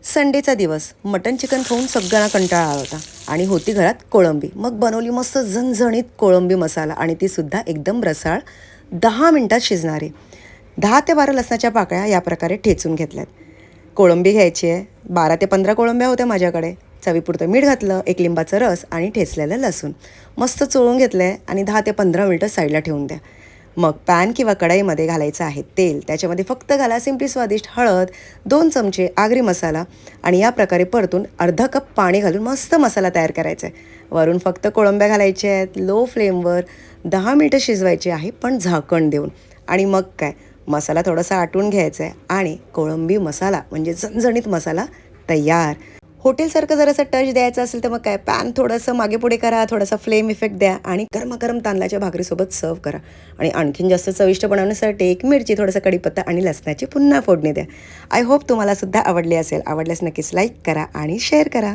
संडेचा दिवस mutton chicken खाऊन सगळ्यांना कंटाळा आला होता आणि होती घरात कोळंबी. मग बनवली मस्त झणझणीत कोळंबी मसाला आणि ती सुद्धा एकदम रसाळ 10 मिनिटात शिजणारी. 10 ते 12 लसणाच्या पाकळ्या या प्रकारे ठेचून घेतल्यात. कोळंबी घ्यायची आहे. 12 ते 15 कोळंब्या होत्या माझ्याकडे. चवीपुरतं मीठ घातलं, एक लिंबाचा रस आणि ठेचलेलं लसूण मस्त चोळून घेतलं आहे आणि 10 ते 15 मिनिटं साईडला ठेवून द्या. मग पॅन किंवा कढईमध्ये घालायचं आहे तेल. त्याच्यामध्ये फक्त घाला सिंपली स्वादिष्ट हळद, 2 चमचे आगरी मसाला आणि या प्रकारे परतून अर्धा कप पाणी घालून मस्त मसाला तयार करायचा आहे. वरून फक्त कोळंब्या घालायच्या आहेत. लो फ्लेमवर 10 मिनिटं शिजवायची आहे, पण झाकण देऊन. आणि मग काय, मसाला थोडासा आटून घ्यायचा आहे आणि कोळंबी मसाला म्हणजे झणझणीत मसाला तयार. हॉटेलसारखं जर असं टच द्यायचं असेल तर मग काय, पॅन थोडंसं मागे पुढे करा, थोडासा फ्लेम इफेक्ट द्या आणि गरमागरम तांदळाच्या भाकरीसोबत सर्व करा. आणि आणखीन जास्त चविष्ट बनवण्यासाठी एक मिरची, थोडासा कढीपत्ता आणि लसणाची पुन्हा फोडणी द्या. आय होप तुम्हाला सुद्धा आवडली असेल. आवडल्यास नक्कीच लाईक करा आणि शेअर करा.